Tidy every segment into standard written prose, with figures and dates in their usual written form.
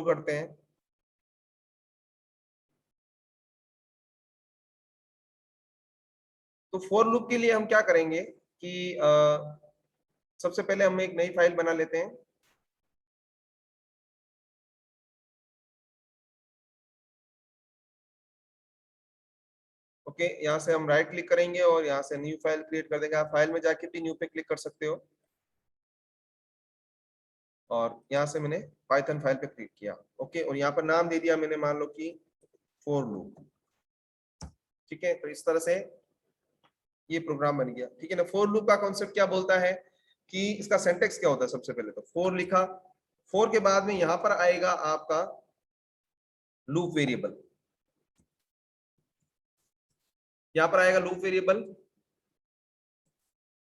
करते हैं। तो फॉर लूप के लिए हम क्या करेंगे कि सबसे पहले हम एक नई फाइल बना लेते हैं। ओके, यहाँ से हम राइट क्लिक करेंगे और यहाँ से न्यू फाइल क्रिएट कर देंगे। आप फाइल में जाके भी न्यू पे क्लिक कर सकते हो। और यहाँ से मैंने पाइथन फाइल पे क्लिक किया। ओके, और यहाँ पर नाम दे दिया मैंने, मान लो कि फॉर लूप। ठीक है, तो इस तरह से ये प्रोग्राम बन गया। ठीक है ना। फॉर लूप का कॉन्सेप्ट क्या बोलता है कि इसका सिंटैक्स क्या होता है। सबसे पहले तो फॉर लिखा, फॉर के बाद में यहाँ पर आएगा आपका लूप वेरिएबल। यहाँ पर आएगा लूप वेरिएबल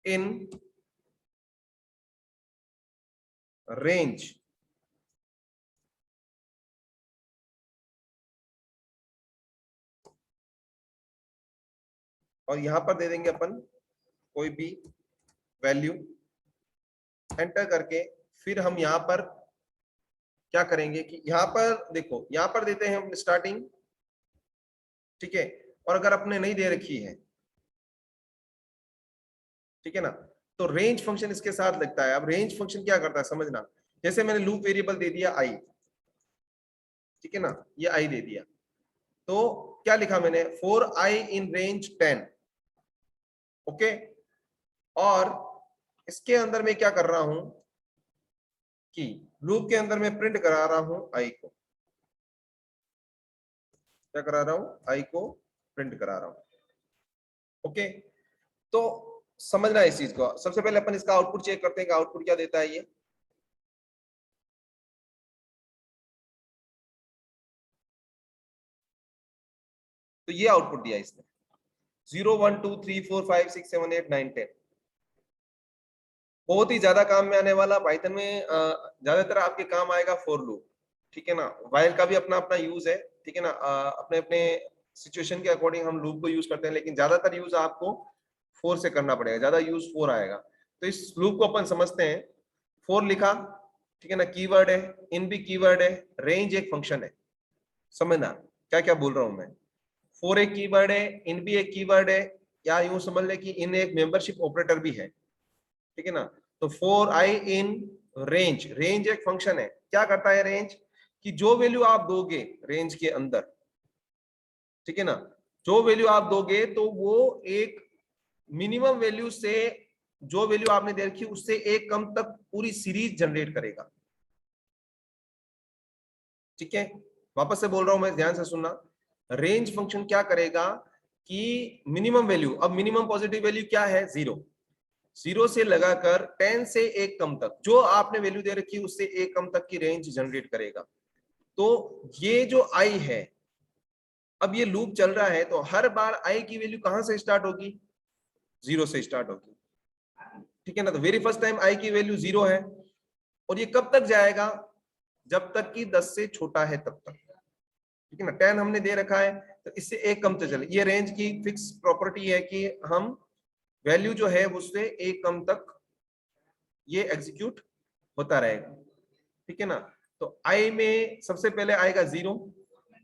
इन रेंज। और यहां पर दे देंगे अपन कोई भी वैल्यू, एंटर करके फिर हम यहां पर क्या करेंगे कि यहां पर देखो, यहां पर देते हैं हम स्टार्टिंग। ठीक है, और अगर अपने नहीं दे रखी है, ठीक है ना, तो रेंज फंक्शन इसके साथ लगता है। अब रेंज फंक्शन क्या करता है समझना। जैसे मैंने लूप वेरिएबल दे दिया आई, ठीक है ना, ये आई दे दिया, तो क्या लिखा मैंने, for I in range 10। Okay, और इसके अंदर मैं क्या कर रहा हूं कि लूप के अंदर मैं प्रिंट करा रहा हूं आई को। क्या करा रहा हूं, आई को प्रिंट करा रहा हूं। ओके, तो समझना इस चीज को। सबसे पहले अपन इसका आउटपुट चेक करते हैं कि आउटपुट क्या देता है ये। तो ये आउटपुट दिया इसने 0 1 2 3 4 5 6 7 8 9 10। बहुत ही ज्यादा काम में आने वाला। पाइथन में ज्यादातर आपके काम आएगा फॉर लूप। ठीक है ना, व्हाइल का भी अपना अपना यूज है। ठीक है ना, अपने अपने सिचुएशन के अकॉर्डिंग हम लूप को यूज करते हैं, लेकिन ज्यादातर यूज आपको फोर से करना पड़ेगा, ज्यादा यूज फोर आएगा। तो इस लूप को अपन समझते हैं। फोर लिखा, ठीक है ना, कीवर्ड है, इन भी कीवर्ड है, रेंज एक फंक्शन है। समझना क्या क्या बोल रहा हूं मैं। फोर एक कीवर्ड है, इन भी एक कीवर्ड है, या यूं समझ ले कि इन एक मेंबरशिप ऑपरेटर भी है। ठीक है ना, तो for I in range, range एक फंक्शन है। क्या करता है रेंज, कि जो वैल्यू आप दोगे रेंज के अंदर, ठीक है ना, जो वैल्यू आप दोगे तो वो एक मिनिमम वैल्यू से, जो वैल्यू आपने दे रखी उससे एक कम तक पूरी सीरीज जनरेट करेगा। ठीक है, वापस से बोल रहा हूं मैं, ध्यान से सुनना। रेंज फंक्शन क्या करेगा कि मिनिमम वैल्यू, अब मिनिमम पॉजिटिव वैल्यू क्या है, 0। 0 से लगाकर 10 से एक कम तक जो आपने वैल्यू दे रखी है उससे एक कम तक की रेंज जनरेट करेगा। तो ये जो आई है, अब ये लूप चल रहा है, तो हर बार आई की वैल्यू कहां से स्टार्ट होगी, 0 से स्टार्ट होगी। ठीक है ना, तो वेरी फर्स्ट टाइम आई की वैल्यू 0 है, और ये कब तक जाएगा, जब तक कि 10 से छोटा है तब तक। ठीक है ना, 10 हमने दे रखा है, तो इससे एक कम से चले। ये रेंज की फिक्स प्रॉपर्टी है कि हम वैल्यू जो है उससे एक कम तक ये एग्जीक्यूट होता रहेगा। ठीक है ना, तो आई में सबसे पहले आएगा 0,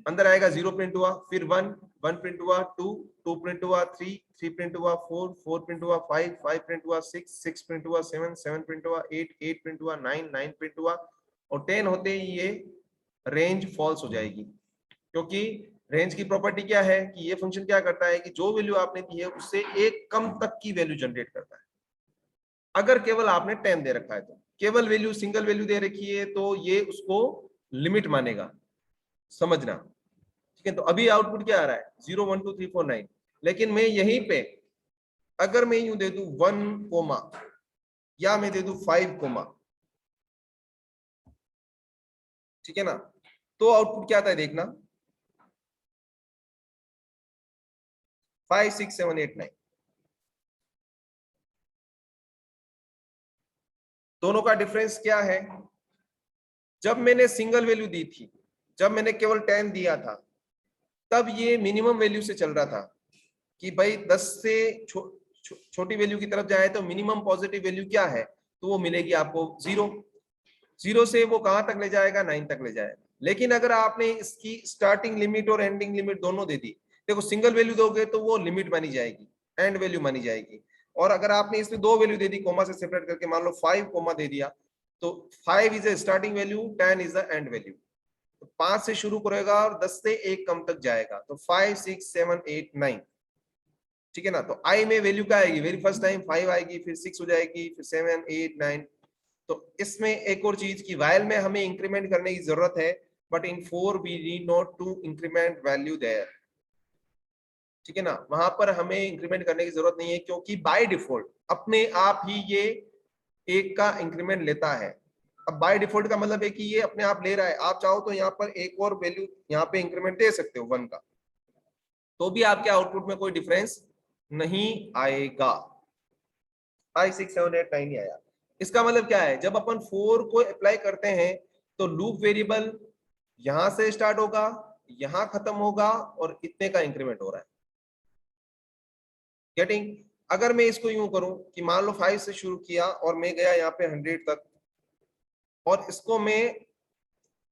अंदर आएगा 0 प्रिंट हुआ, फिर 1 1 प्रिंट हुआ, 2 2 प्रिंट हुआ, 3 3 प्रिंट हुआ, 4 4 प्रिंट हुआ, 5 5 प्रिंट हुआ, 6 6 प्रिंट हुआ, 7 7 प्रिंट हुआ, 8 8 प्रिंट हुआ, 9 9 प्रिंट हुआ, और 10 होते ही ये रेंज फॉल्स हो जाएगी। क्योंकि रेंज की प्रॉपर्टी क्या है कि ये फंक्शन क्या करता है कि जो वैल्यू आपने दी है उससे एक कम तक की वैल्यू जनरेट करता है। अगर केवल आपने 10 दे रखा है, तो केवल वैल्यू, सिंगल वैल्यू दे रखी है, तो ये उसको लिमिट मानेगा। समझना। ठीक है, तो अभी आउटपुट क्या आ रहा है, 0 1 2 3 4 9। लेकिन मैं यहीं पे अगर मैं यूं दे दूं 1 कोमा, या मैं दे दूं 5 कोमा, ठीक है ना, तो आउटपुट क्या आता है देखना, 5 6 7 8 9। दोनों का डिफरेंस क्या है, जब मैंने सिंगल वैल्यू दी थी, जब मैंने केवल 10 दिया था, तब ये मिनिमम वैल्यू से चल रहा था कि भाई 10 से छोटी वैल्यू की तरफ जाए तो मिनिमम पॉजिटिव वैल्यू क्या है, तो वो मिलेगी आपको 0। 0 से वो कहां तक ले जाएगा, 9 तक ले जाएगा। लेकिन अगर आपने इसकी स्टार्टिंग लिमिट और एंडिंग लिमिट दोनों दे दी, देखो सिंगल वैल्यू दोगे तो वो लिमिट मानी जाएगी, एंड वैल्यू मानी जाएगी, और अगर आपने इसमें दो वैल्यू दे दी कोमा से सेपरेट करके, मान लो 5 कोमा दे दिया, तो 5 is a starting value, 10 is the end value. तो 5 से शुरू करेगा और 10 से 1 कम तक जाएगा, तो 5 6 7 8 9, ठीक है ना। तो आई में वैल्यू क्या आएगी, वेरी फर्स्ट टाइम 5 आएगी, फिर 6 हो जाएगी, फिर 7 8 9। तो इसमें एक और चीज की वाइल में हमें इंक्रीमेंट करने की जरूरत है, but in 4 we need not to increment value there, ठीक है ना। वहां पर हमें इंक्रीमेंट करने की जरूरत नहीं है, क्योंकि बाय डिफॉल्ट अपने आप ही ये एक का इंक्रीमेंट लेता है। अब बाय डिफॉल्ट का मतलब है कि ये अपने आप ले रहा है, आप चाहो तो यहाँ पर एक और वैल्यू यहाँ पे इंक्रीमेंट दे सकते हो 1 का, तो भी आपके आउटपुट में कोई डिफरेंस नहीं आएगा। 5 6 7 8 9 ही आया। इसका मतलब क्या है, जब अपन 4 को अप्लाई करते हैं तो लूप वेरिएबल यहां से स्टार्ट होगा, यहां खत्म होगा, और इतने का इंक्रीमेंट हो रहा है। गेटिंग? अगर मैं इसको यूं करूं कि मान लो 5 से शुरू किया और मैं गया यहाँ पे 100 तक, और इसको मैं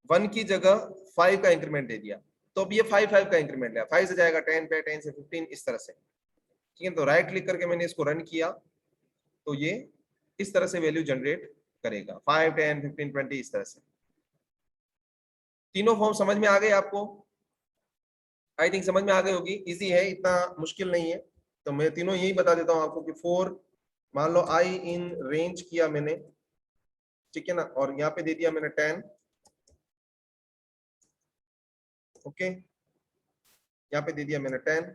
1 की जगह 5 का इंक्रीमेंट दे दिया, तो अब ये 5 5 का इंक्रीमेंट है, 5 से जाएगा 10 पे, 10 से 15, इस तरह से, ठीक है। तो राइट क्लिक करके मैंने इसको रन किया, तो ये इस तरह से वैल्यू जनरेट करेगा, 5 10 15 20, इस तरह से। तीनों फॉर्म समझ में आ गए आपको? आई थिंक समझ में आ गई होगी, इजी है, इतना मुश्किल नहीं है। तो मैं तीनों यही बता देता हूं आपको कि 4, मान लो आई इन रेंज किया मैंने, ठीक है ना, और यहाँ पे दे दिया मैंने 10, ओके, यहाँ पे दे दिया मैंने 10,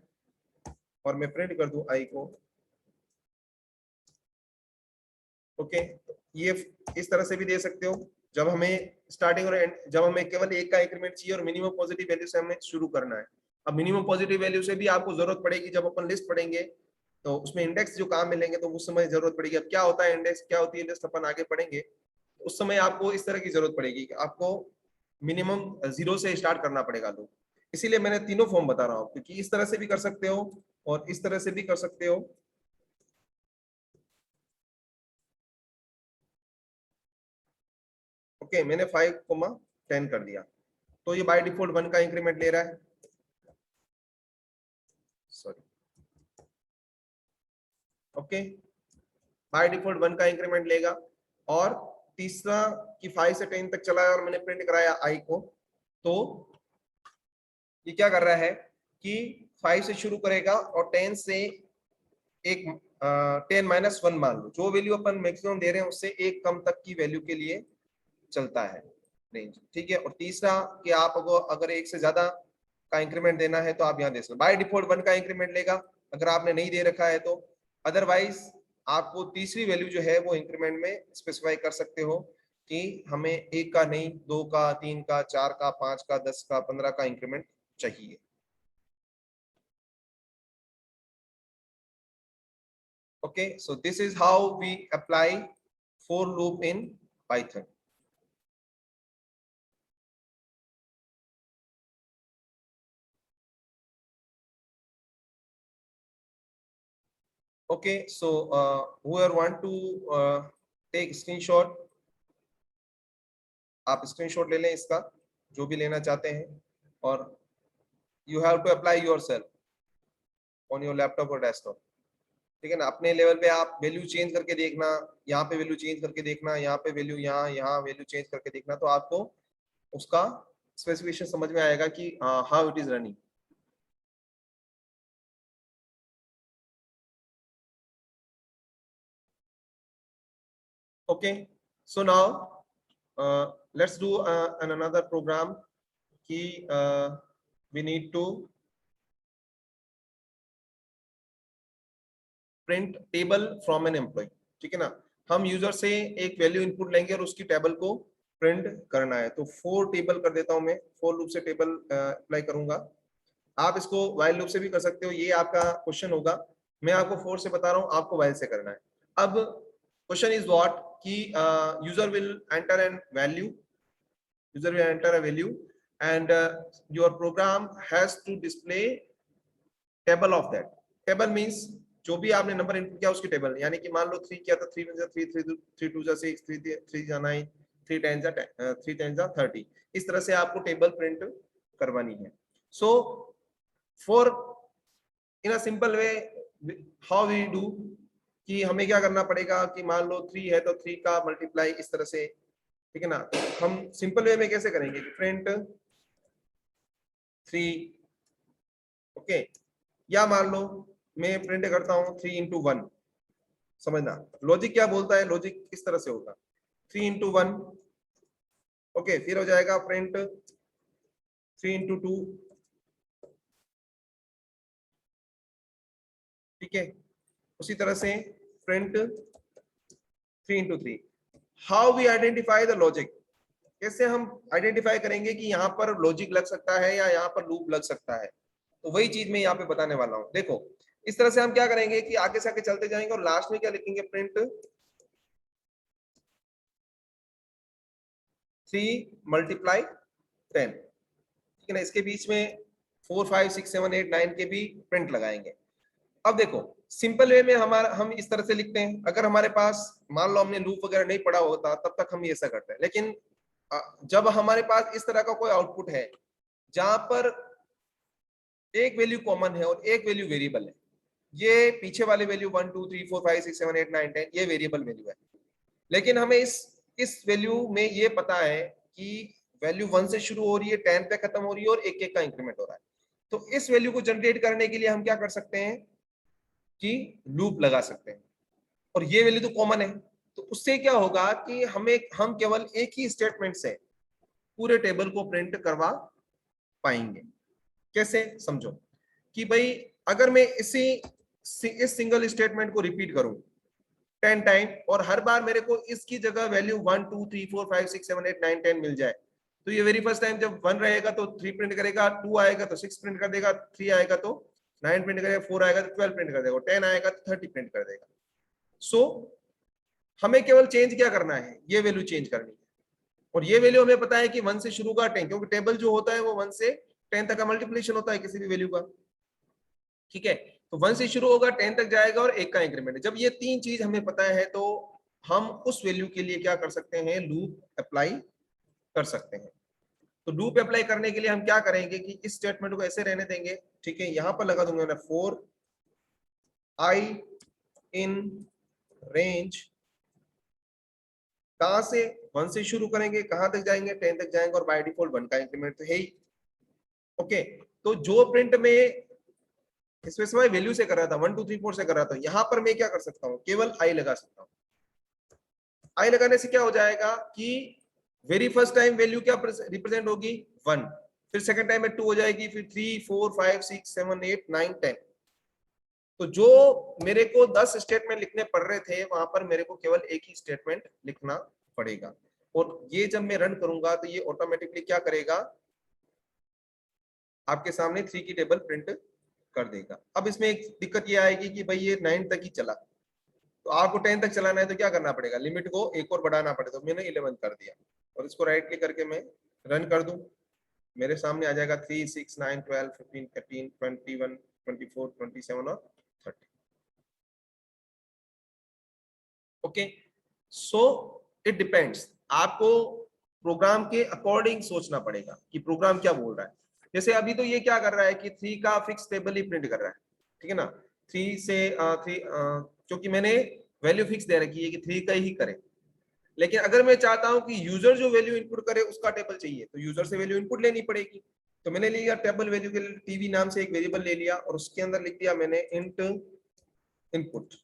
और मैं प्रिंट कर दूं आई को, ओके। ये इस तरह से भी दे सकते हो, जब हमें स्टार्टिंग और एंड, जब हमें केवल एक का इंक्रीमेंट चाहिए और मिनिमम पॉजिटिव वैल्यू से हमें शुरू करना है। अब मिनिमम पॉजिटिव वैल्यू से भी आपको जरूरत पड़ेगी, जब अपन लिस्ट पढ़ेंगे तो उसमें इंडेक्स जो काम मिलेंगे, तो उस समय जरूरत पड़ेगी। अब क्या होता है इंडेक्स, क्या होती है लिस्ट, अपन आगे पढ़ेंगे, उस समय आपको इस तरह की जरूरत पड़ेगी कि आपको मिनिमम 0 से स्टार्ट करना पड़ेगा लोग। इसीलिए मैंने तीनों फॉर्म बता रहा हूँ, क्योंकि इस तरह से भी कर सकते हो और इस तरह से भी कर सकते हो। ओके, मैंने 5 10 कर दिया, तो ये बाय डिफॉल्ट 1 का इंक्रीमेंट ले रहा है, सॉरी, ओके, बाय डिफॉल्ट 1 का इंक्रीमेंट लेगा। और तीसरा कि 5 से 10 तक चला है और मैंने प्रिंट कराया आई को, तो ये क्या कर रहा है कि 5 से शुरू करेगा और 10 से एक 10 -1 मान लो, जो वैल्यू अपन मैक्सिमम दे रहे हैं उससे एक कम तक की वैल्यू के लिए चलता है रेंज, ठीक है। और तीसरा कि आप अगर एक से ज्यादा का इंक्रीमेंट देना है तो आप यहाँ दे सकते, बाय डिफॉल्ट 1 का इंक्रीमेंट लेगा अगर आपने नहीं दे रखा है तो। अदरवाइज आपको तीसरी वैल्यू जो है वो इंक्रीमेंट में स्पेसिफाई कर सकते हो कि हमें एक का नहीं, 2 का, 3 का, 4 का, 5 का, 10 का, 15 का इंक्रीमेंट चाहिए। Okay, so this is how we apply for loop in Python. Okay, so whoever want to take screenshot, आप screenshot ले लें इसका, जो भी लेना चाहते हैं, और you have to apply yourself on your laptop or desktop, ठीक है ना। अपने लेवल पे आप वैल्यू चेंज करके देखना, यहाँ पे वैल्यू चेंज करके देखना, यहाँ पे वैल्यू, यहाँ वैल्यू चेंज करके देखना, तो आपको उसका स्पेसिफिकेशन समझ में आएगा कि how it is running. Okay, so now let's do another program कि we need to print table from an employee, ठीक है ना। हम यूजर से एक वैल्यू इनपुट लेंगे और उसकी टेबल को प्रिंट करना है, तो 4 टेबल कर देता हूं मैं, 4 लूप से टेबल अप्लाई करूंगा। आप इसको वाइल लूप से भी कर सकते हो, ये आपका क्वेश्चन होगा। मैं आपको 4 से बता रहा हूँ, आपको वाइल से करना है। अब क्वेश्चन इज व्हाट कि user will enter an value, user will enter a value, and your program has to display table of that. Table means जो भी आपने नंबर इनपुट किया उसकी टेबल, यानी कि मान लो 3 किया तो 3 1 3 3 2 6 3 3 9 3 10 3 10 30, इस तरह से आपको टेबल प्रिंट करवानी है। So for in a simple way how we do, कि हमें क्या करना पड़ेगा कि मान लो 3 है तो 3 का मल्टीप्लाई इस तरह से, ठीक है ना। तो हम सिंपल वे में कैसे करेंगे, प्रिंट 3, ओके, या मान लो मैं प्रिंट करता हूं 3 इंटू 1, समझना लॉजिक क्या बोलता है, लॉजिक इस तरह से होगा 3 इंटू 1, ओके, फिर हो जाएगा प्रिंट 3 इंटू 2, ठीक है, उसी तरह से print 3 into 3। How we identify the logic, कैसे हम आइडेंटिफाई करेंगे कि यहाँ पर लॉजिक लग सकता है या यहाँ पर लूप लग सकता है, तो वही चीज मैं यहाँ पे बताने वाला हूँ। देखो इस तरह से हम क्या करेंगे कि आगे से आगे चलते जाएंगे और लास्ट में क्या लिखेंगे, प्रिंट 3 मल्टीप्लाई 10, ठीक है ना। इसके बीच में 4 5 6 7 8 9 के भी प्रिंट लगाएंगे। अब देखो सिंपल वे में हमारा हम इस तरह से लिखते हैं, अगर हमारे पास मान लो हमने लूप वगैरह नहीं पढ़ा होता तब तक हम ऐसा करते हैं, लेकिन जब हमारे पास इस तरह का कोई आउटपुट है जहां पर एक वैल्यू कॉमन है और एक वैल्यू वेरिएबल है, ये पीछे वाले वैल्यू 1 2 3 4 5 6 7 8 9 10 ये वेरिएबल वैल्यू है, लेकिन हमें इस वैल्यू में ये पता है कि वैल्यू 1 से शुरू हो रही है 10 पे खत्म हो रही है और एक एक का इंक्रीमेंट हो रहा है। तो इस वैल्यू को जनरेट करने के लिए हम क्या कर सकते हैं कि लूप लगा सकते हैं, और ये वैल्यू तो कॉमन है, तो उससे क्या होगा कि हम केवल एक ही स्टेटमेंट से पूरे टेबल को प्रिंट करवा पाएंगे। कैसे, समझो कि भाई अगर मैं इस सिंगल स्टेटमेंट को रिपीट करूं 10 टाइम और हर बार मेरे को इसकी जगह वैल्यू 1 2 3 4 5 6 7 8 9 10 मिल जाए, तो ये वेरी फर्स्ट टाइम जब 1 रहेगा तो 3 प्रिंट करेगा, 2 आएगा तो 6 प्रिंट कर देगा, 3 आएगा तो 9 प्रिंट करेगा, 4 आएगा तो 12 प्रिंट कर देगा, 10 आएगा तो 30 प्रिंट कर देगा। सो हमें केवल चेंज क्या करना है, ये वैल्यू चेंज करनी है, और ये वैल्यू हमें पता है कि 1 से शुरू का 10, क्योंकि टेबल जो होता है वो 1 से 10 तक का मल्टीप्लिकेशन होता है किसी भी वैल्यू का, ठीक है। तो 1 से शुरू होगा 10 तक जाएगा और एक का इंक्रीमेंट है। जब ये तीन चीज हमें पता है तो हम उस वैल्यू के लिए क्या कर सकते हैं, लूप अप्लाई कर सकते हैं। तो लूप अप्लाई करने के लिए हम क्या करेंगे कि इस स्टेटमेंट को ऐसे रहने देंगे, ठीक है, यहां पर लगा दूंगा मैं 4 i इन रेंज, कहां से 1 से शुरू करेंगे, कहां तक जाएंगे 10 तक जाएंगे, और बाय डिफॉल्ट 1 का इंक्रीमेंट तो है ही, ओके। तो जो प्रिंट में स्पेसिफाई वैल्यू से कर रहा था 1 2 3 4 से कर रहा था, यहां पर मैं क्या कर सकता हूं, केवल आई लगा सकता हूं। आई लगाने से क्या हो जाएगा कि वेरी फर्स्ट टाइम वैल्यू क्या रिप्रेजेंट होगी 1, फिर सेकंड टाइम में 2 हो जाएगी, फिर 3 4 5 6 7 8 9 10। तो जो मेरे को 10 स्टेटमेंट लिखने पड़ रहे थे वहां पर मेरे को केवल एक ही स्टेटमेंट लिखना पड़ेगा, और ये जब मैं रन करूंगा तो ये ऑटोमेटिकली क्या करेगा, आपके सामने 3 की टेबल प्रिंट कर देगा। अब इसमें एक दिक्कत ये आएगी कि भाई ये 9 तक ही चला, तो आपको 10 तक चलाना है तो क्या करना पड़ेगा, लिमिट को एक और बढ़ाना पड़ेगा। तो मैंने 11 कर दिया और इसको राइट क्लिक करके मैं रन कर दूं, मेरे सामने आ जाएगा 3 6 9 12 15 13 21 24 27 और 30, ओके। सो इट डिपेंड्स, आपको प्रोग्राम के अकॉर्डिंग सोचना पड़ेगा कि प्रोग्राम क्या बोल रहा है। जैसे अभी तो ये क्या कर रहा है कि 3 का फिक्स टेबल ही प्रिंट कर रहा है, ठीक है ना। 3 से 3 क्योंकि मैंने वैल्यू फिक्स दे रखी है कि 3 का ही करे, लेकिन अगर मैं चाहता हूं कि यूजर जो वैल्यू इनपुट करे उसका टेबल चाहिए तो यूजर से वैल्यू इनपुट लेनी पड़ेगी। तो मैंने लिया टेबल वैल्यू के लिए टीवी नाम से एक वेरिएबल ले लिया और उसके अंदर लिख दिया मैंने इंट इनपुट,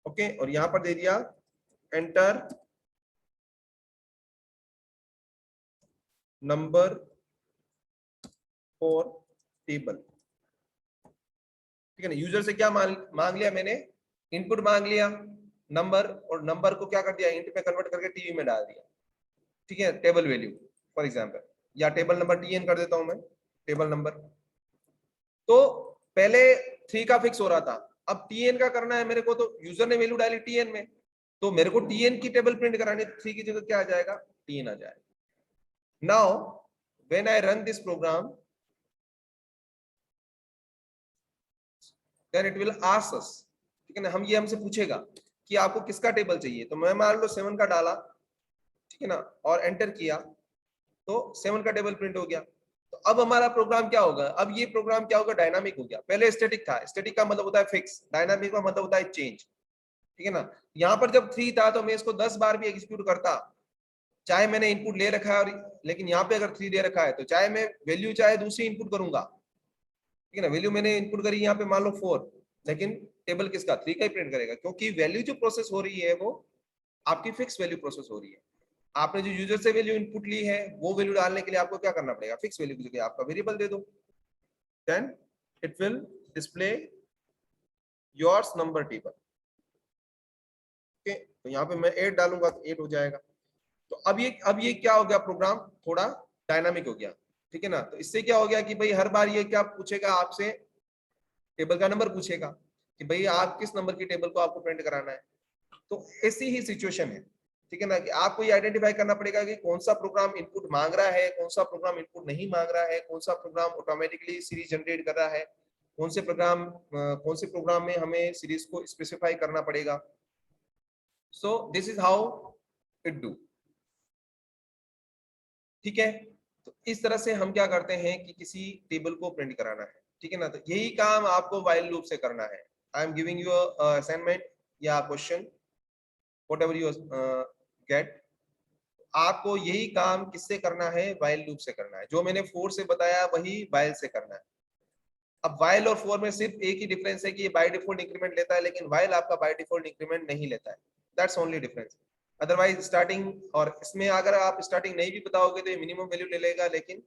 ओके, और यहां पर दे दिया एंटर नंबर फॉर टेबल, ठीक है ना। यूजर से क्या मांग लिया मैंने, इनपुट मांग लिया नंबर, और नंबर को क्या कर दिया, इंट में कन्वर्ट करके टीवी में डाल दिया, ठीक है, टेबल वैल्यू फॉर एग्जांपल, या टेबल नंबर टीएन कर देता हूं मैं, टेबल नंबर। तो पहले 3 का फिक्स हो रहा था, अब टीएन का करना है मेरे को, तो यूजर ने वैल्यू डाली टीएन में, तो मेरे को टीएन की टेबल प्रिंट करानी, 3 की जगह क्या आ जाएगा, टीएन आ जाएगा। Now when I run this program then it will ask us, ठीक है ना, हम ये हमसे पूछेगा कि आपको किसका टेबल चाहिए। तो मैं मान लो 7 का डाला, ठीक है ना, और एंटर किया तो 7 का टेबल प्रिंट हो गया। तो अब हमारा प्रोग्राम क्या होगा, अब ये प्रोग्राम क्या होगा, डायनामिक हो गया। पहले स्टैटिक था, स्टैटिक का मतलब होता है फिक्स, डायनामिक का मतलब होता है चेंज, ठीक है ना। यहाँ पर जब 3 था तो मैं इसको 10 बार भी एग्जीक्यूट करता, चाहे मैंने इनपुट ले रखा है और, लेकिन यहाँ पे अगर 3 दे रखा है तो चाहे मैं वैल्यू चाहे दूसरी इनपुट करूंगा, ठीक है ना। वैल्यू मैंने इनपुट करी यहाँ पे मान लो 4, लेकिन टेबल किसका, 3 का ही प्रिंट करेगा, क्योंकि वैल्यू जो प्रोसेस हो रही है वो आपकी फिक्स वैल्यू प्रोसेस हो रही है। आपने जो यूजर से वैल्यू इनपुट ली है वो वैल्यू डालने के लिए आपको क्या करना पड़ेगा, फिक्स वैल्यू की जगह आपका वेरिएबल दे दो, then it will display yours number table. Okay, तो यहाँ पे मैं 8 डालूंगा तो 8 हो जाएगा। तो अब ये क्या हो गया, प्रोग्राम थोड़ा डायनामिक हो गया, ठीक है ना। तो इससे क्या हो गया कि भाई हर बार ये क्या पूछेगा आपसे, टेबल का नंबर पूछेगा कि भाई आप किस नंबर की टेबल को आपको प्रिंट कराना है। तो ऐसी ही सिचुएशन है, ठीक है ना, कि आपको ये आइडेंटिफाई करना पड़ेगा कि कौन सा प्रोग्राम इनपुट मांग रहा है, कौन सा प्रोग्राम इनपुट नहीं मांग रहा है, कौन सा प्रोग्राम ऑटोमेटिकली सीरीज जनरेट कर रहा है, कौन से प्रोग्राम में हमें सीरीज को स्पेसिफाई करना पड़ेगा। सो this is how it do, ठीक है। तो इस तरह से हम क्या करते हैं कि किसी टेबल को प्रिंट कराना है, ठीक है ना। तो यही काम आपको व्हाइल लूप से करना है। I am giving you assignment या क्वेश्चन, व्हाटएवर यू गेट, आपको यही काम किससे करना है, व्हाइल लूप से करना है। जो मैंने फोर से बताया वही व्हाइल से करना है। अब व्हाइल और फोर में सिर्फ एक ही डिफरेंस है कि ये बाय डिफॉल्ट इंक्रीमेंट लेता है, लेकिन व्हाइल आपका बाय डिफॉल्ट इंक्रीमेंट नहीं लेता है, that's only difference. Otherwise starting, और इसमें अगर आप स्टार्टिंग नहीं भी बताओगे तो ये मिनिमम वैल्यू ले लेगा, लेकिन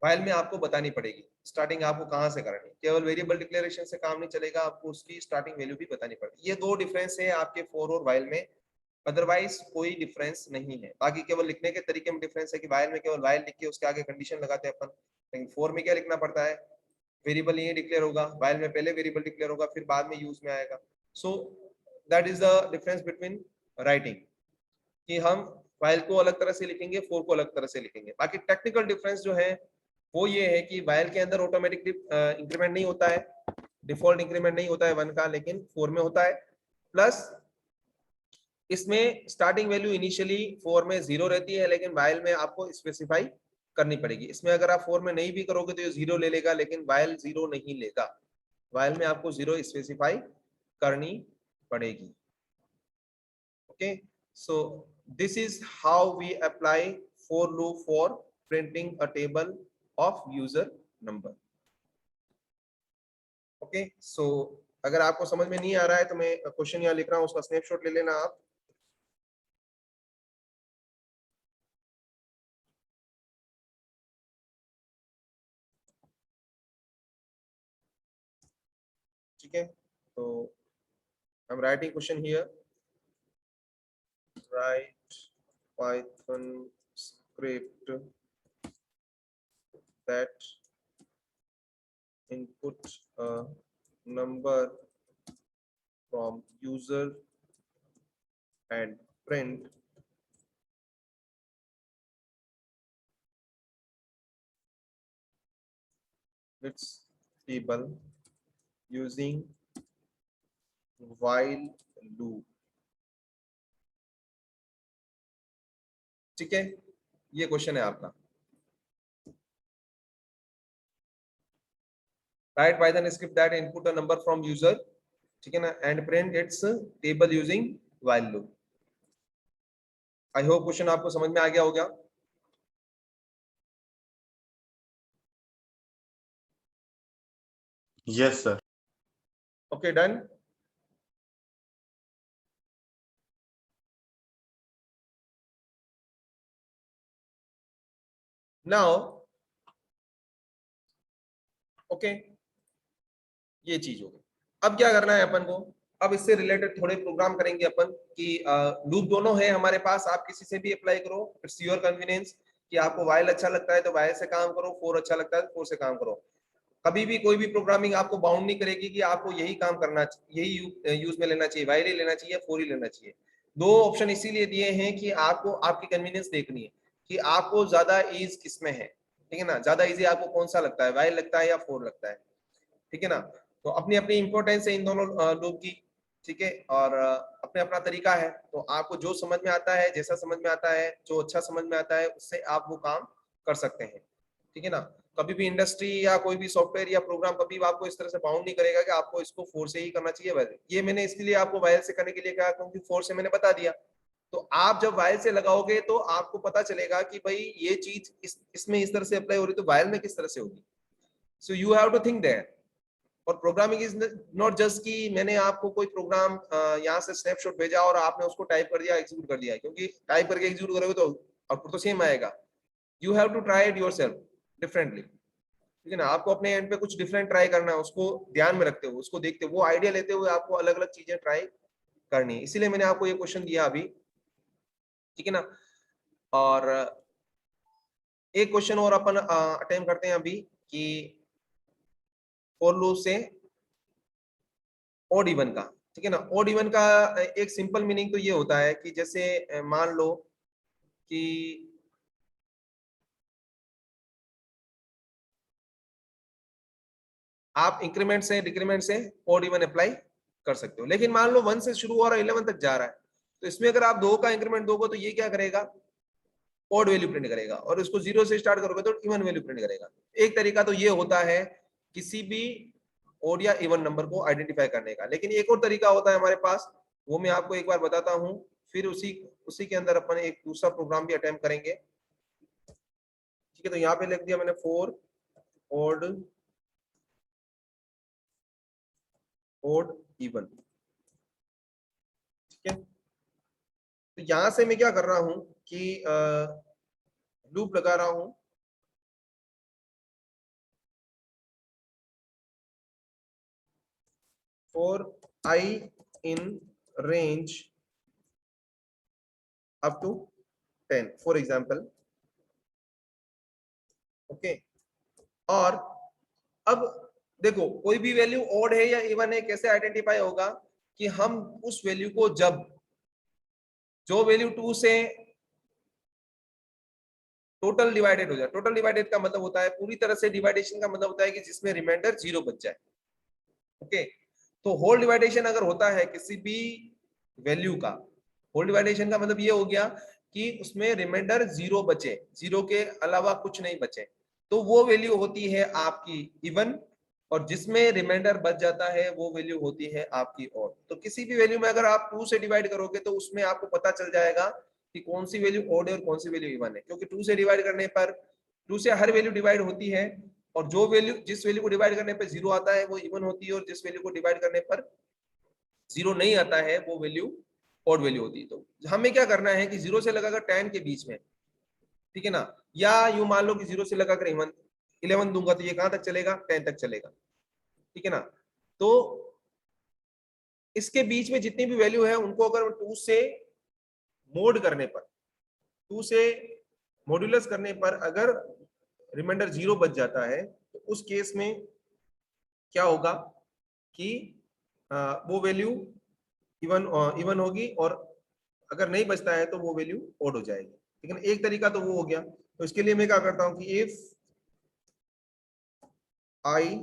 व्हाइल में आपको बतानी पड़ेगी स्टार्टिंग आपको कहां से करनी है। केवल वेरिएबल डिक्लेरेशन से काम नहीं चलेगा, आपको उसकी स्टार्टिंग वैल्यू भी बतानी पड़ेगी। ये दो डिफरेंस है आपके फोर और व्हाइल में, अदरवाइज कोई डिफरेंस नहीं है। बाकी केवल लिखने के तरीके में डिफरेंस है कि व्हाइल में केवल व्हाइल लिख के उसके आगे कंडीशन लगाते हैं अपन, लेकिन फोर में क्या लिखना पड़ता है, वेरिएबल ये डिक्लेयर होगा, व्हाइल में पहले वेरिएबल डिक्लेयर होगा फिर बाद में यूज में आएगा। So that is the difference between writing, कि हम व्हाइल को अलग तरह से लिखेंगे, फोर को अलग तरह से लिखेंगे। बाकी टेक्निकल डिफरेंस जो है वो ये है कि व्हाइल के अंदर ऑटोमेटिक इंक्रीमेंट नहीं होता है, डिफॉल्ट इंक्रीमेंट नहीं होता है 1 का, लेकिन 4 में होता है। प्लस इसमें स्टार्टिंग वैल्यू इनिशियली 4 में 0 रहती है, लेकिन व्हाइल में आपको स्पेसिफाई करनी पड़ेगी। इसमें अगर आप 4 में नहीं भी करोगे तो ये 0 ले लेगा, लेकिन व्हाइल 0 नहीं लेगा। व्हाइल में आपको 0 स्पेसिफाई करनी पड़ेगी। Okay, so this is how we apply for loop for printing a table of user number. Okay, so अगर आपको समझ में नहीं आ रहा है तो मैं क्वेश्चन यहाँ लिख रहा हूँ, उसका स्नैपशॉट ले लेना आप। ठीक है, तो I am writing question here, write Python script that input a number from user and print its table using while loop। ठीक है, ये क्वेश्चन है आपका। Right Python script that input a number from user, ठीक है ना, and print it's table using while loop. I hope question आपको समझ में आ गया होगा। Yes sir. Okay, done. Now okay, ये चीज हो गई। अब क्या करना है अपन को, अब इससे रिलेटेड थोड़े प्रोग्राम करेंगे अपन कि लूप दोनों है हमारे पास, आप किसी से भी अप्लाई करो, इट्स योर कन्वीनियंस। कि आपको व्हाइल अच्छा लगता है तो व्हाइल से काम करो, फोर अच्छा लगता है तो फोर से काम करो। कभी भी कोई भी प्रोग्रामिंग आपको बाउंड नहीं करेगी कि आपको यही काम करना, यही यूज में लेना चाहिए, व्हाइल ही लेना चाहिए, फोर ही लेना चाहिए। दो ऑप्शन इसीलिए दिए हैं कि आपको आपकी कन्वीनियंस देखनी है कि आपको ज्यादा ईज किसमें है, ठीक है ना। ज्यादा इजी आपको कौन सा लगता है, व्हाइल लगता है या फोर लगता है, ठीक है ना। तो अपनी अपनी इंपॉर्टेंस है इन दोनों लूप की। ठीक है, और अपने अपना तरीका है, तो आपको जो समझ में आता है, जैसा समझ में आता है, जो अच्छा समझ में आता है, उससे आप वो काम कर सकते हैं। ठीक है ना। कभी भी इंडस्ट्री या कोई भी सॉफ्टवेयर या प्रोग्राम कभी भी आपको इस तरह से बाउंड नहीं करेगा कि आपको इसको फोर से ही करना चाहिए वायर। ये मैंने इसलिए आपको वायर से करने के लिए कहा क्योंकि फोर से मैंने बता दिया। तो आप जब वायर से लगाओगे तो आपको पता चलेगा कि भाई ये चीज इसमें इस तरह से अप्लाई हो रही, तो वायर में किस तरह से होगी। So you have to think that. और प्रोग्रामिंग इज नॉट जस्ट कि मैंने आपको कोई प्रोग्राम यहाँ से स्नैपशॉट भेजा और आपने उसको टाइप कर दिया, एग्जीक्यूट कर दिया, क्योंकि टाइप करके एग्जीक्यूट करोगे तो आउटपुट तो सेम आएगा। You have to try it yourself differently. ठीक है ना। आपको अपने एंड पे कुछ डिफरेंट ट्राई करना है, उसको ध्यान में रखते हुए, उसको देखते हुए, वो आइडिया लेते हुए आपको अलग अलग चीजें ट्राई करनी है। इसीलिए मैंने आपको ये क्वेश्चन दिया अभी। ठीक है ना। और एक क्वेश्चन और अपन अटेम्प्ट करते हैं अभी कि फॉर लूप से ओड इवन का। ठीक है ना। ओड इवन का एक सिंपल मीनिंग तो ये होता है कि जैसे मान लो कि आप इंक्रीमेंट से डिक्रीमेंट से ओड इवन अप्लाई कर सकते हो, लेकिन मान लो 1 से शुरू हो रहा है 11 तक जा रहा है, तो इसमें अगर आप 2 का इंक्रीमेंट दोगे तो ये क्या करेगा, ओड वैल्यू प्रिंट करेगा, और इसको 0 से स्टार्ट करोगे तो इवन वैल्यू प्रिंट करेगा। एक तरीका तो ये होता है किसी भी ओड या इवन नंबर को आइडेंटिफाई करने का, लेकिन एक और तरीका होता है हमारे पास, वो मैं आपको एक बार बताता हूं, फिर उसी उसी के अंदर अपन एक दूसरा प्रोग्राम भी अटेम्प्ट करेंगे। ठीक है, तो यहाँ पे लिख दिया मैंने फोर ओड ओड इवन। ठीक है, तो यहां से मैं क्या कर रहा हूं कि लूप लगा रहा हूं for I in range up to 10 for example. Okay, और अब देखो कोई भी वैल्यू ऑड है या इवन है, कैसे आइडेंटिफाई होगा कि हम उस वैल्यू को जब जो वैल्यू 2 से टोटल डिवाइडेड हो जाए, टोटल डिवाइडेड का मतलब होता है पूरी तरह से डिवाइडेशन का मतलब होता है कि जिसमें रिमाइंडर 0 बच जाए। ओके, तो होल डिवाइडेशन अगर होता है किसी भी वैल्यू का, होल डिवाइडेशन का मतलब ये हो गया कि उसमें रिमाइंडर 0 बचे, 0 के अलावा कुछ नहीं बचे, तो वो वैल्यू होती है आपकी इवन, और जिसमें रिमाइंडर बच जाता है वो वैल्यू होती है आपकी ऑड। तो किसी भी वैल्यू में अगर आप 2 से डिवाइड करोगे तो उसमें आपको पता चल जाएगा कि कौन सी वैल्यू ऑड है और कौन सी वैल्यू इवन है, क्योंकि 2 से डिवाइड करने पर 2 से हर वैल्यू डिवाइड होती है, और जो वैल्यू जिस वैल्यू को डिवाइड करने पर 0 आता है वो इवन होती है, और जिस वैल्यू को डिवाइड करने पर 0 नहीं आता है वो वैल्यू ऑड वैल्यू होती है। तो हमें क्या करना है कि 0 से लगाकर 10 के बीच में, ठीक है ना, या यूं मान लो कि 0 से लगाकर 11 दूंगा तो ये कहां तक चलेगा, 10 तक चलेगा। ठीक है ना। तो इसके बीच में जितनी भी वैल्यू है उनको अगर 2 से मोड करने पर, 2 से मॉड्यूलस करने पर अगर रिमाइंडर 0 बच जाता है, तो उस केस में क्या होगा कि वो वैल्यू इवन इवन होगी, और अगर नहीं बचता है तो वो वैल्यू ओड हो जाएगी। लेकिन एक तरीका तो वो हो गया। तो इसके लिए मैं क्या करता हूं कि if I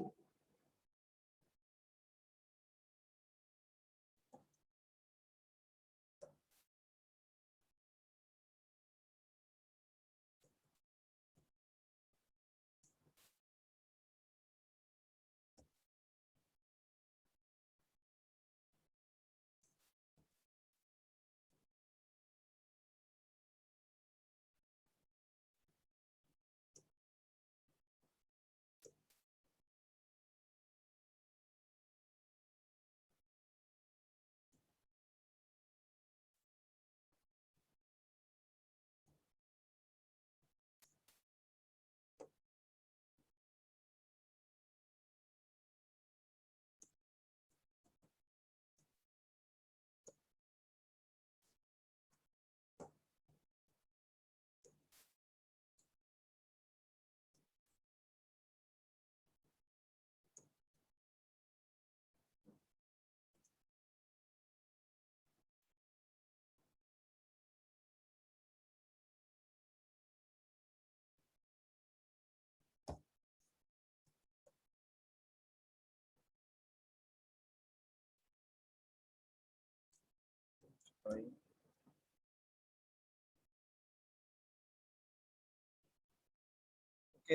okay,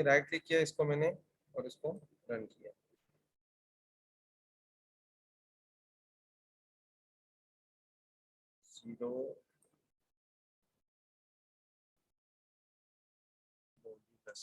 right click किया इसको मैंने और इसको रन किया। जीरो प्लस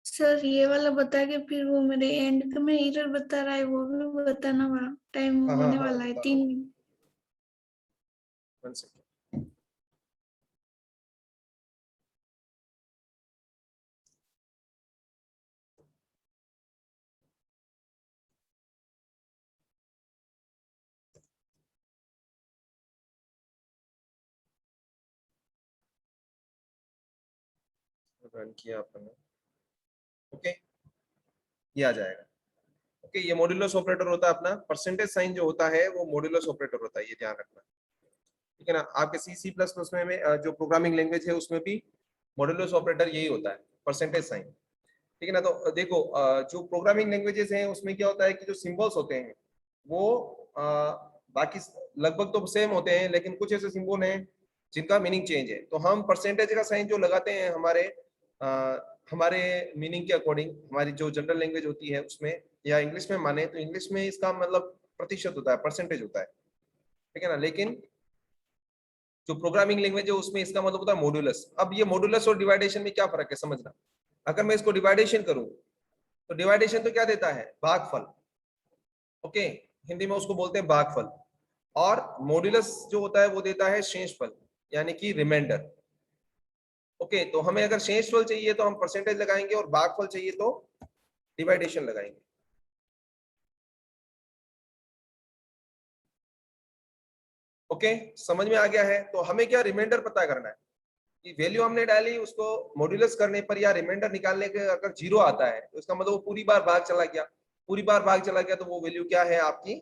सर ये वाला बता के फिर वो मेरे एंड में एरर बता रहा है, वो भी बताना वहाँ टाइम हाँ होने हाँ वाला है बता 3 रहा हूँ, मिनट। 1 सेकेंड। रन किया आपने, ओके, ये आ जाएगा। ओके, ये मॉड्यूलस ऑपरेटर होता है अपना, परसेंटेज साइन जो होता है वो मॉड्यूलस ऑपरेटर होता है, ये ध्यान रखना। ठीक है ना, आपके सी सी प्लस प्लस में जो प्रोग्रामिंग लैंग्वेज है उसमें भी मॉड्यूलस ऑपरेटर यही होता है, परसेंटेज साइन। ठीक है ना, तो देखो जो प्रोग्रामिंग लैंग्वेजेस हैं उसमें क्या होता है कि जो सिंबल्स होते हैं वो अ, बाकी लगभग तो सेम होते हैं, लेकिन कुछ ऐसे सिंबल हैं जिनका मीनिंग चेंज है। तो हम परसेंटेज का साइन जो लगाते हैं हमारे हमारे मीनिंग के अकॉर्डिंग, हमारी जो जनरल लैंग्वेज होती है उसमें, या इंग्लिश में माने तो इंग्लिश में इसका मतलब प्रतिशत होता है, परसेंटेज होता है। ठीक है ना, लेकिन जो प्रोग्रामिंग लैंग्वेज है उसमें इसका मतलब होता है मॉड्यूलस। अब ये मॉड्यूलस और डिवाइडेशन में क्या फर्क है समझना। अगर मैं इसको डिवाइडेशन करूं तो डिवाइडेशन तो क्या देता है, भागफल। ओके, हिंदी में उसको बोलते हैं भागफल। और मॉड्यूलस जो होता है वो देता है शेषफल, यानी कि रिमाइंडर। ओके, तो हमें अगर शेषफल चाहिए तो हम परसेंटेज लगाएंगे, और भागफल चाहिए तो डिवाइडेशन लगाएंगे। ओके, समझ में आ गया है। तो हमें क्या रिमाइंडर पता करना है कि वैल्यू हमने डाली, उसको मॉड्यूलस करने पर या रिमाइंडर निकालने के अगर जीरो आता है तो इसका मतलब वो पूरी बार भाग चला गया। पूरी बार भाग चला गया तो वो वैल्यू क्या है आपकी,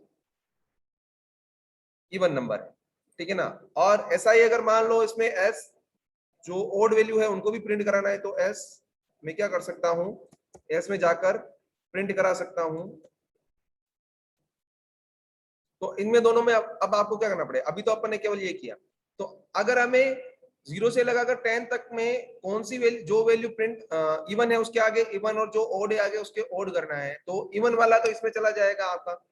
इवन नंबर है। ठीक है ना, और ऐसा ही अगर मान लो इसमें एस जो ओड वैल्यू है उनको भी प्रिंट कराना है, तो एस मैं क्या कर सकता हूं, एस में जाकर प्रिंट करा सकता हूं। तो इनमें दोनों में अब आपको क्या करना पड़ेगा, अभी तो अपन ने केवल ये किया। तो अगर हमें 0 से लगाकर 10 तक में कौन सी वैल्यू, जो वैल्यू प्रिंट इवन है उसके आगे इवन, और जो ओड है आगे उसके ओड करना है, तो इवन वाला तो इसमें चला जाएगा आपका,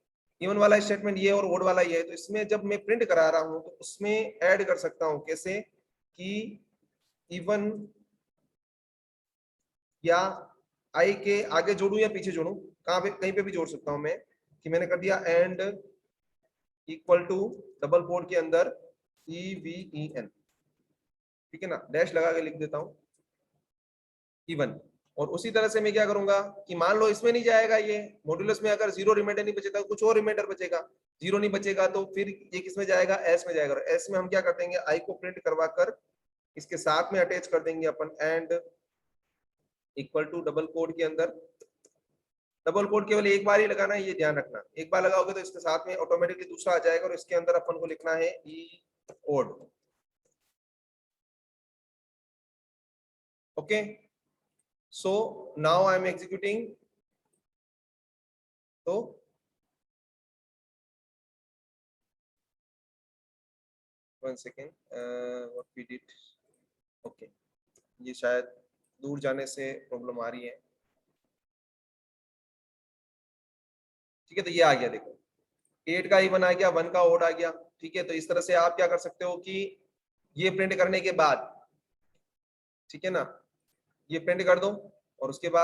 इवन वाला स्टेटमेंट ये और ओड वाला ये है। तो इसमें जब मैं प्रिंट करा रहा हूं तो उसमें ऐड कर सकता हूं, कैसे कि इवन या आई के आगे जोड़ू या पीछे जोड़ू, कहां पे कहीं पे भी जोड़ सकता हूं मैं, कि मैंने कर दिया and equal to double code के अंदर EVEN। ठीक है ना, डैश लगा के लिख देता हूं इवन। और उसी तरह से मैं क्या करूंगा कि मान लो इसमें नहीं जाएगा ये मॉड्यूलस में, अगर जीरो रिमाइंडर नहीं बचेगा कुछ और रिमाइंडर बचेगा, जीरो नहीं बचेगा तो फिर ये किस में जाएगा, एस में जाएगा। एस में हम क्या कर देंगे, आई को प्रिंट करवा कर इसके साथ में अटैच कर देंगे अपन, and equal to double code के अंदर। डबल कोड केवल एक बार ही लगाना है, ये ध्यान रखना, एक बार लगाओगे तो इसके साथ में ऑटोमेटिकली दूसरा आ जाएगा, और इसके अंदर अपन को लिखना है ई ओड। Okay, so now I am executing. तो one second, what we did. Okay, ये शायद दूर जाने से प्रॉब्लम आ रही है। ठीक है, तो ये आ गया देखो, 8 का इवन आ गया, 1 का ओड आ गया। ठीक है, तो इस तरह से आप क्या कर सकते हो कि ये प्रिंट करने के बाद, ठीक है ना, ये प्रिंट कर दो और उसके बाद